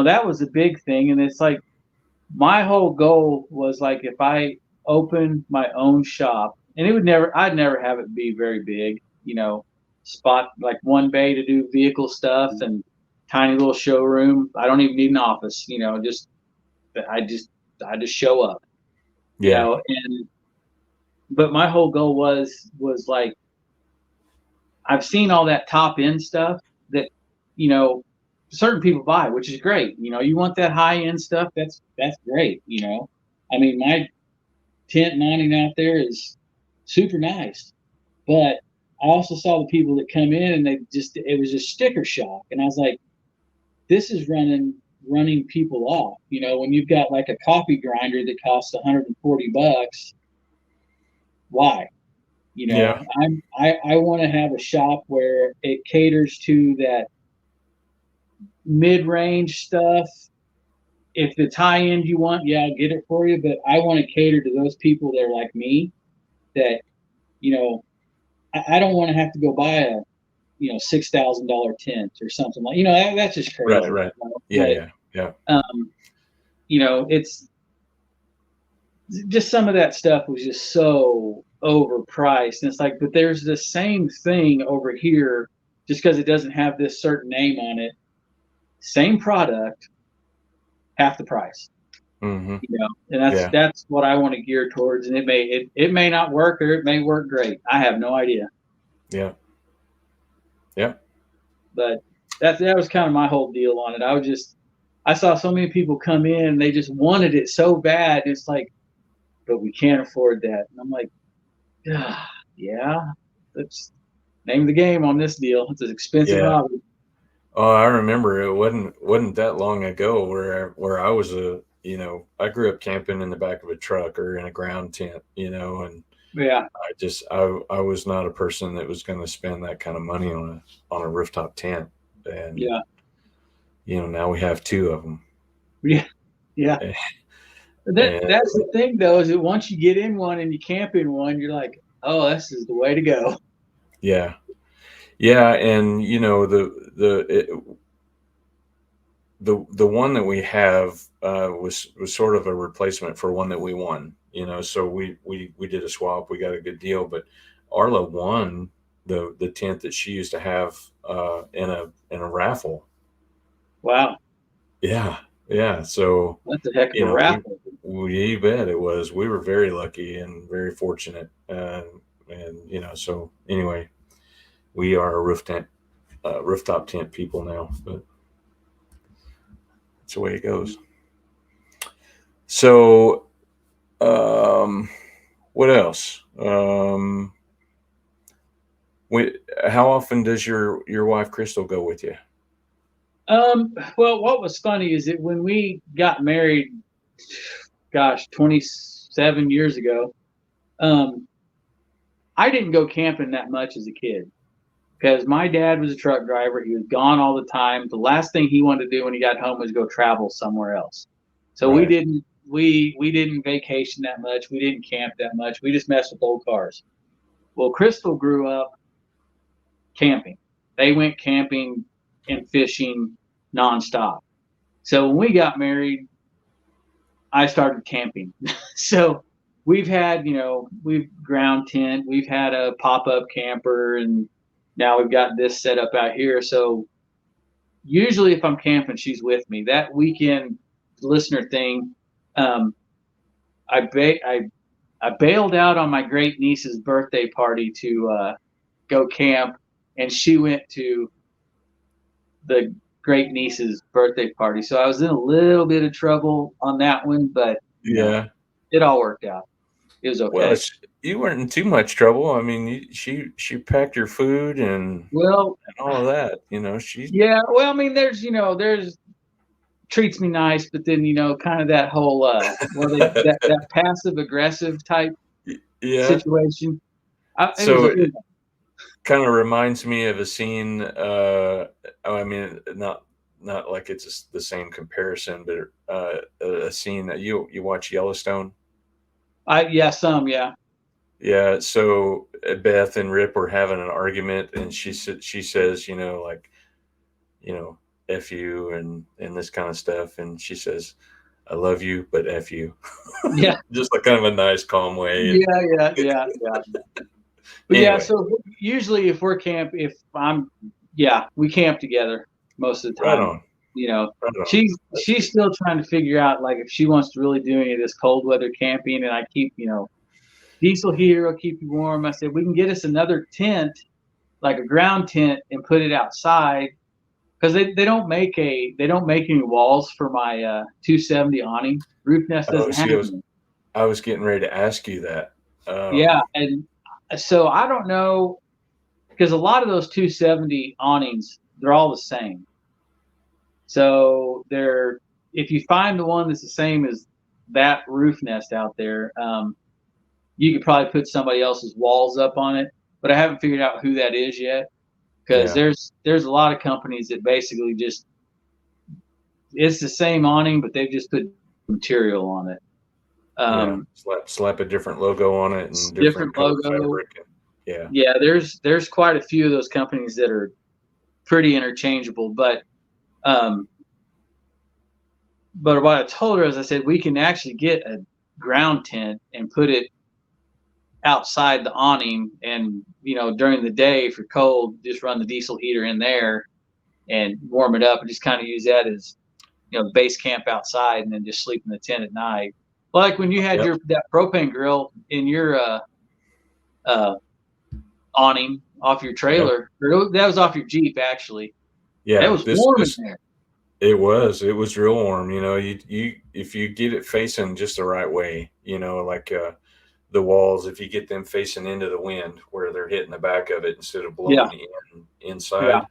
That was a big thing. And it's like, my whole goal was like, if I opened my own shop, and I'd never have it be very big, spot like one bay to do vehicle stuff and tiny little showroom. I don't even need an office, I just show up, Yeah. but my whole goal was like, I've seen all that top end stuff that, certain people buy, which is great. You want that high end stuff. That's great. I mean, my tent mounting out there is super nice, but I also saw the people that come in and it was just sticker shock. And I was like, this is running people off. When you've got like a coffee grinder that costs $140, why? Yeah. I want to have a shop where it caters to that mid-range stuff. If it's high end you want, yeah, I'll get it for you. But I want to cater to those people that are like me, that, I don't want to have to go buy a, $6,000 tent or something like, that's just crazy. Right. Yeah. It's just, some of that stuff was just so overpriced. And it's like, but there's the same thing over here, just because it doesn't have this certain name on it. Same product, half the price. Mm-hmm. And that's what I want to gear towards. And it may not work, or it may work great. I have no idea. Yeah. But that was kind of my whole deal on it. I saw so many people come in and they just wanted it so bad. It's like, but we can't afford that. And I'm like, yeah, that's name of the game on this deal. It's an expensive hobby. Oh, I remember it wasn't that long ago where I was I grew up camping in the back of a truck or in a ground tent, and yeah, I was not a person that was going to spend that kind of money on a rooftop tent. And now we have two of them. Yeah. That's the thing, though, is that once you get in one and you camp in one, you're like, oh, this is the way to go. Yeah. And the one that we have was sort of a replacement for one that we won. So we did a swap. We got a good deal, but Arla won the tent that she used to have in a raffle. Wow. Yeah. So that's a heck of a raffle. You bet it was. We were very lucky and very fortunate, and so anyway, we are a rooftop tent people now, but that's the way it goes. So, what else? How often does your wife Crystal go with you? Well, what was funny is that when we got married, 27 years ago, I didn't go camping that much as a kid because my dad was a truck driver. He was gone all the time. The last thing he wanted to do when he got home was go travel somewhere else. So right. we didn't vacation that much. We didn't camp that much. We just messed with old cars. Well, Crystal grew up camping. They went camping and fishing nonstop. So when we got married, I started camping. So we've had, we've ground tent, we've had a pop-up camper, and now we've got this set up out here. So usually if I'm camping, she's with me. That weekend listener thing, I bailed out on my great niece's birthday party to go camp, and she went to the great niece's birthday party. So I was in a little bit of trouble on that one, but yeah, it all worked out. it was okay. Well, you weren't in too much trouble. I mean, she packed your food and Well, all of that. She. yeah. Well, I mean, there's treats me nice, but then kind of that whole that passive aggressive type Yeah. situation. So it kind of reminds me of a scene. I mean, not like it's the same comparison, but a scene that you watch Yellowstone. yeah, Yeah. So Beth and Rip were having an argument, and she says, like, F you and this kind of stuff, and she says, I love you, but F you. yeah, Just like kind of a nice, calm way. yeah. But Anyway. yeah, so usually if we camp together most of the Right time. on. Right on. She's still trying to figure out like if she wants to really do any of this cold weather camping, and I keep diesel heater will keep you warm. I said we can get us another tent, like a ground tent, and put it outside because they don't make any walls for my 270 awning. Roof Nest doesn't have any. I was getting ready to ask you that. Yeah, and so I don't know because a lot of those 270 awnings, they're all the same. So if you find the one that's the same as that Roof Nest out there, you could probably put somebody else's walls up on it. But I haven't figured out who that is yet because there's a lot of companies that basically just it's the same awning, but they've just put material on it. Slap a different logo on it and different logo. Fabric. Yeah. There's quite a few of those companies that are pretty interchangeable, but what I told her is I said we can actually get a ground tent and put it outside the awning, and during the day if you're cold, just run the diesel heater in there and warm it up and just kind of use that as base camp outside, and then just sleep in the tent at night. Like when you had that propane grill in your awning off your trailer, that was off your Jeep actually. Yeah, it was warm in there. It was real warm. You if you get it facing just the right way, like the walls, if you get them facing into the wind where they're hitting the back of it instead of blowing inside,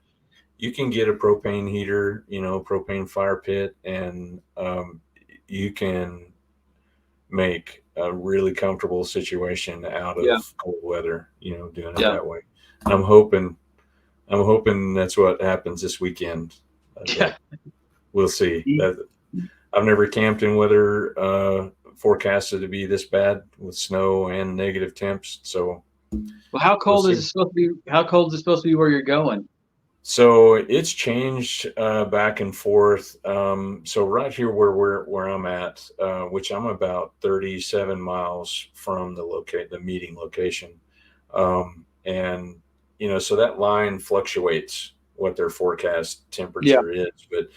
you can get a propane heater, propane fire pit, and you can make a really comfortable situation out of cold weather, doing it that way. And I'm hoping that's what happens this weekend. We'll see. I've never camped in weather forecasted to be this bad with snow and negative temps. So, well, how cold is it supposed to be? How cold is it supposed to be where you're going? So it's changed back and forth. So right here where I'm at, which I'm about 37 miles from the meeting location, and so that line fluctuates what their forecast temperature is. But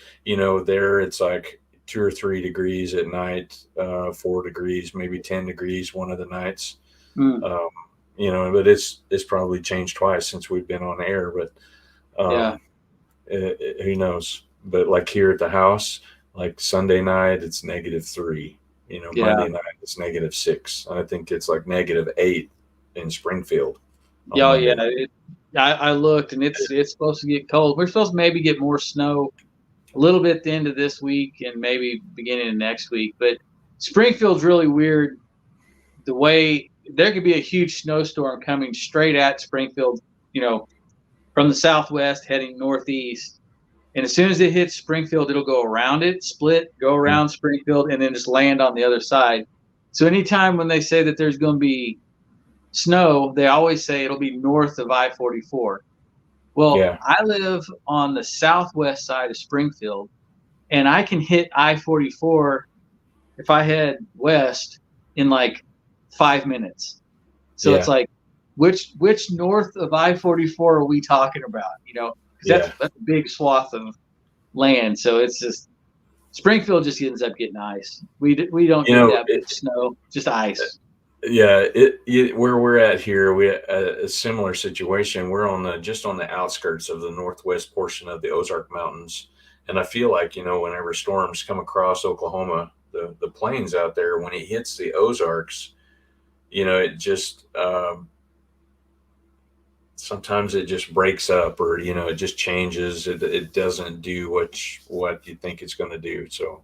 there it's like 2 or 3 degrees at night, 4 degrees, maybe 10 degrees one of the nights. But it's probably changed twice since we've been on air. But who knows? But like here at the house, like Sunday night, it's -3. Monday night it's -6. I think it's like -8 in Springfield. I looked, and it's supposed to get cold. We're supposed to maybe get more snow a little bit at the end of this week and maybe beginning of next week. But Springfield's really weird. The way there could be a huge snowstorm coming straight at Springfield, from the southwest heading northeast. And as soon as it hits Springfield, it'll go around it, split, go around Springfield, and then just land on the other side. So anytime when they say that there's going to be snow, they always say it'll be north of I-44. Well, I live on the southwest side of Springfield, and I can hit I-44 if I head west in like 5 minutes. So it's like, which north of I-44 are we talking about? That's a big swath of land. So it's just Springfield just ends up getting ice. We don't get that much snow, just ice. Where we're at here, we a similar situation. We're just on the outskirts of the northwest portion of the Ozark Mountains, and I feel like whenever storms come across Oklahoma, the plains out there, when it hits the Ozarks, it just sometimes it just breaks up, or it just changes. It doesn't do what you think it's going to do. So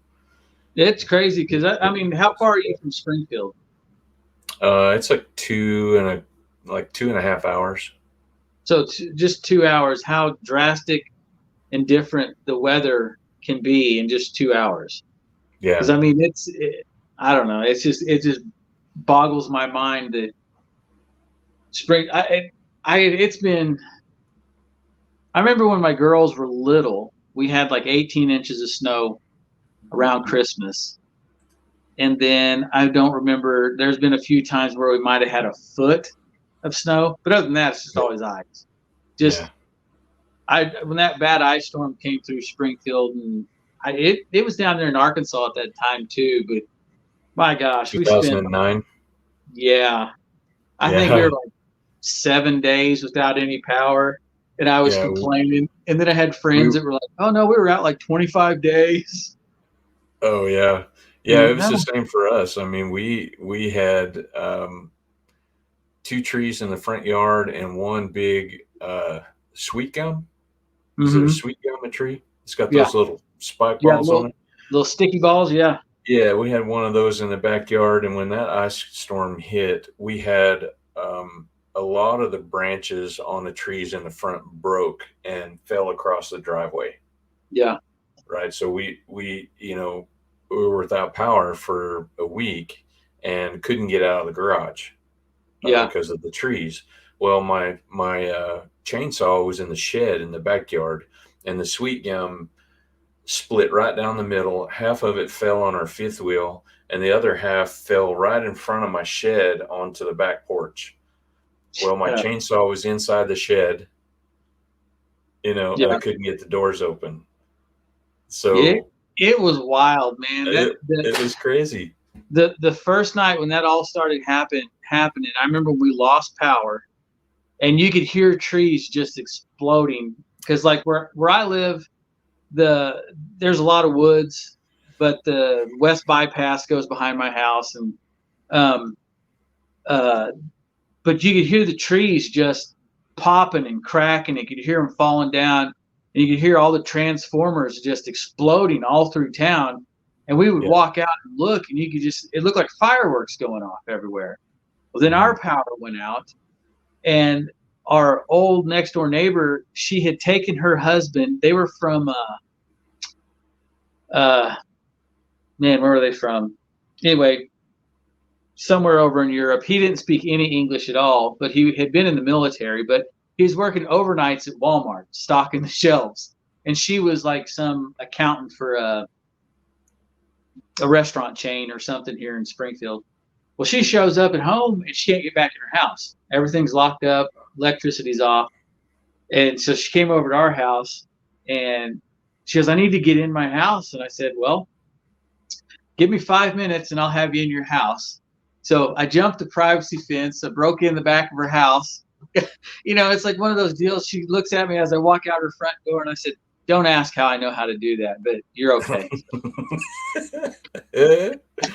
It's crazy because I mean, how far are you from Springfield? it's like 2.5 hours. So just 2 hours. How drastic and different the weather can be in just 2 hours. Because Yeah. I mean, I don't know. It just boggles my mind that spring. It's been. I remember when my girls were little, we had like 18 inches of snow around Christmas. And then I don't remember, there's been a few times where we might have had a foot of snow. But other than that, it's just always ice. Yeah. Just, when that bad ice storm came through Springfield, and it was down there in Arkansas at that time too. But my gosh, we spent, 2009. yeah, I think we Yeah. were like 7 days without any power. And I was Yeah. complaining. And then I had friends that were like, oh no, we were out like 25 days. Oh yeah. Yeah, And it was the same for us. I mean, we had two trees in the front yard and one big sweet gum. Is it a sweet gum a tree? It's got yeah, those little spike yeah, balls on it. little sticky balls. Yeah. Yeah, we had one of those in the backyard, and when that ice storm hit, we had a lot of the branches on the trees in the front broke and fell across the driveway. Yeah. Right. So we were without power for a week and couldn't get out of the garage Yeah. because of the trees. Well, my chainsaw was in the shed in the backyard, and the sweet gum split right down the middle. Half of it fell on our fifth wheel, and the other half fell right in front of my shed onto the back porch. Well, my chainsaw was inside the shed, and I couldn't get the doors open. So it was wild, man. It was crazy. The first night when that all started happening, I remember we lost power, and you could hear trees just exploding because, like where I live, there's a lot of woods, but the west bypass goes behind my house, and but you could hear the trees just popping and cracking. You could hear them falling down, and you could hear all the transformers just exploding all through town. And we would walk out and look, and it looked like fireworks going off everywhere. Well, then our power went out, and our old next door neighbor, she had taken her husband. They were from, man, where were they from? Anyway, somewhere over in Europe. He didn't speak any English at all, but he had been in the military. But he was working overnights at Walmart, stocking the shelves. And she was like some accountant for a restaurant chain or something here in Springfield. Well, she shows up at home and she can't get back in her house. Everything's locked up, electricity's off. And so she came over to our house and she goes, I need to get in my house. And I said, well, give me 5 minutes and I'll have you in your house. So I jumped the privacy fence. I broke in the back of her house. It's like one of those deals. She looks at me as I walk out her front door and I said, don't ask how I know how to do that, but you're okay.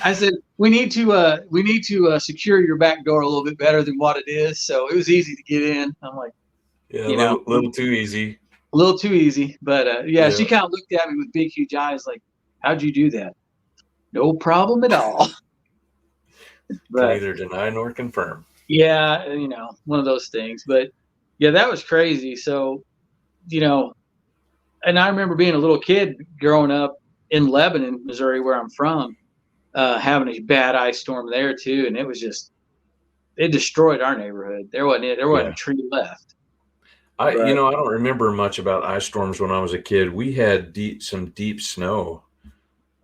I said, we need to secure your back door a little bit better than what it is. So it was easy to get in. I'm like, a little too easy. A little too easy. But she kind of looked at me with big, huge eyes like, how'd you do that? No problem at all. But, can neither deny nor confirm. Yeah, one of those things. But yeah, that was crazy. So, and I remember being a little kid growing up in Lebanon, Missouri, where I'm from, having a bad ice storm there too, and it destroyed our neighborhood. There wasn't a tree left. I don't remember much about ice storms when I was a kid. We had some deep snow.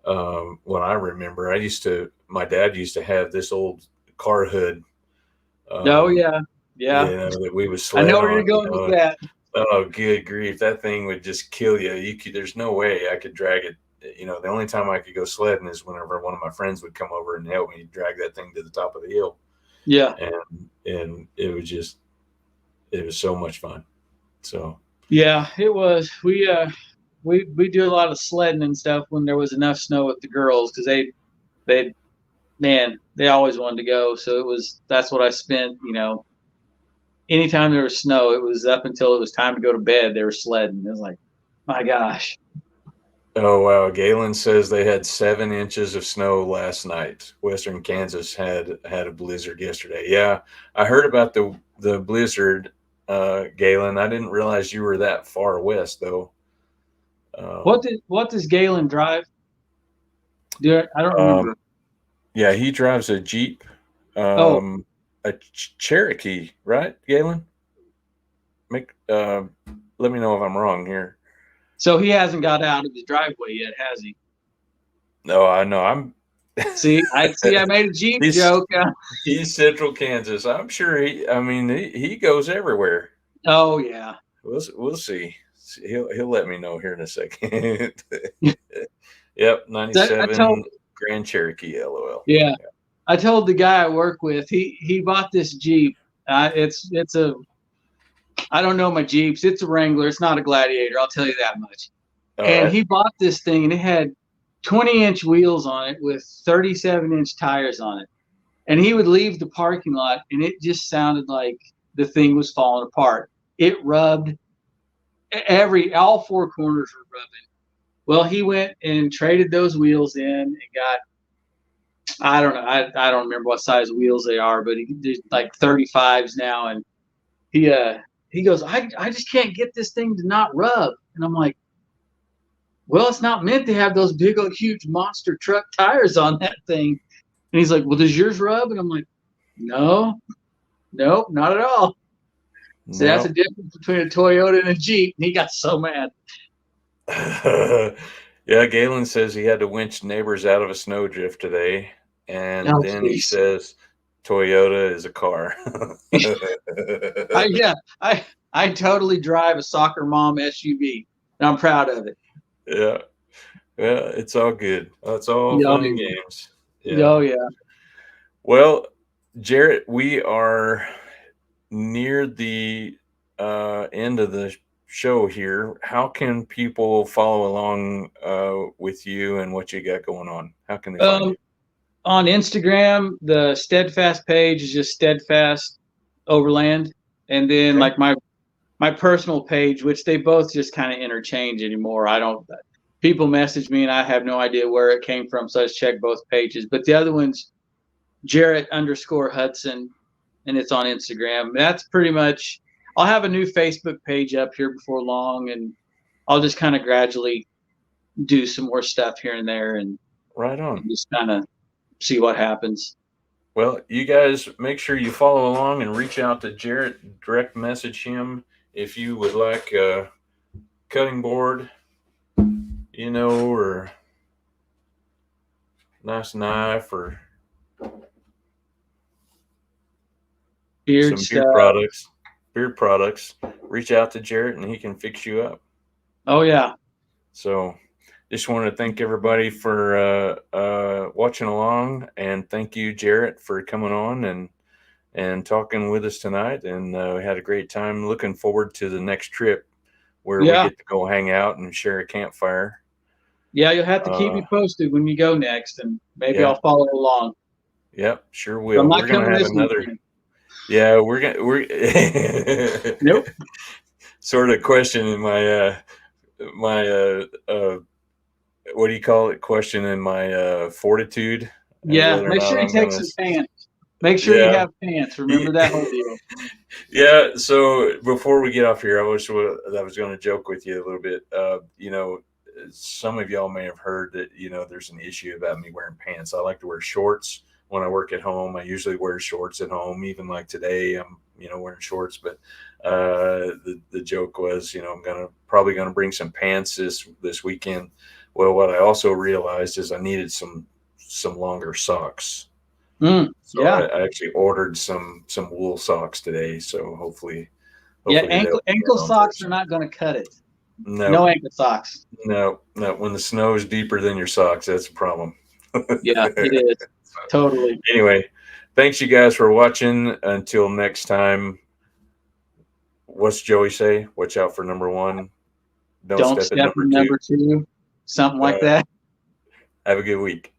When I remember, my dad used to have this old car hood. That we would sled on. I know where you're going with that. Oh, good grief! That thing would just kill you. There's no way I could drag it. The only time I could go sledding is whenever one of my friends would come over and help me drag that thing to the top of the hill. Yeah, and it was so much fun. So yeah, it was. We do a lot of sledding and stuff when there was enough snow with the girls because they'd man, they always wanted to go. So that's what I spent, anytime there was snow, it was up until it was time to go to bed. They were sledding. It was like, my gosh. Oh wow! Galen says they had 7 inches of snow last night. Western Kansas had a blizzard yesterday. Yeah, I heard about the blizzard, Galen. I didn't realize you were that far west, though. What does Galen drive? I don't remember. Yeah, he drives a Jeep, a Cherokee, right, Galen? Let me know if I'm wrong here. So he hasn't got out of his driveway yet, has he? No, I know. I made a Jeep joke. He's Central Kansas. I'm sure he goes everywhere. Oh yeah. We'll see. He'll let me know here in a second. Yep, 97 Grand Cherokee, LOL. Yeah. I told the guy I work with, he bought this Jeep. It's a, I don't know my Jeeps. It's a Wrangler. It's not a Gladiator. I'll tell you that much. He bought this thing, and it had 20-inch wheels on it with 37-inch tires on it. And he would leave the parking lot, and it just sounded like the thing was falling apart. It rubbed all 4 corners were rubbing. Well, he went and traded those wheels in and got, I don't know, I don't remember what size wheels they are, but there's like 35s now. And he goes, I just can't get this thing to not rub. And I'm like, well, it's not meant to have those big old huge monster truck tires on that thing. And he's like, well, does yours rub? And I'm like, nope, not at all. So that's the difference between a Toyota and a Jeep. And he got so mad. Yeah, Galen says he had to winch neighbors out of a snowdrift today. And then he says Toyota is a car. I totally drive a soccer mom SUV. And I'm proud of it. Yeah. Yeah, it's all good. It's all fun and games. Yeah. Oh, yeah. Well, Jarrett, we are near the end of the show here. How can people follow along with you and what you got going on? How can they find you? On Instagram, the Steadfast page is just Steadfast Overland. And then like my personal page, which they both just kind of interchange anymore. People message me and I have no idea where it came from. So I just check both pages. But the other one's Jarrett_Hudson, and it's on Instagram. That's pretty much, I'll have a new Facebook page up here before long, and I'll just kind of gradually do some more stuff here and there, and right on. And just kind of see what happens. Well, you guys make sure you follow along and reach out to Jarrett, direct message him if you would like a cutting board, or nice knife or beard products. Reach out to Jarrett and he can fix you up. Oh yeah. So just want to thank everybody for watching along, and thank you, Jarrett, for coming on and talking with us tonight. And we had a great time. Looking forward to the next trip where we get to go hang out and share a campfire. Yeah, you'll have to keep me posted when you go next, and maybe I'll follow along. Yep, sure will. We're going to have another. Weekend. Yeah, we're Nope. Sort of questioning my what do you call it? Questioning my fortitude. Yeah, make sure you take some pants. Make sure you have pants. Remember that whole deal. Yeah. So before we get off here, I was going to joke with you a little bit. Some of y'all may have heard that there's an issue about me wearing pants. I like to wear shorts when I work at home. I usually wear shorts at home. Even like today, I'm wearing shorts. But the joke was, I'm probably gonna bring some pants this weekend. Well, what I also realized is I needed some longer socks. So I actually ordered some wool socks today. So hopefully ankle socks are not going to cut it. No ankle socks. No. When the snow is deeper than your socks, that's a problem. Yeah, it is. Totally. Anyway, thanks you guys for watching. Until next time, what's Joey say? Watch out for number 1. Don't step in number 2. Something like that. Have a good week.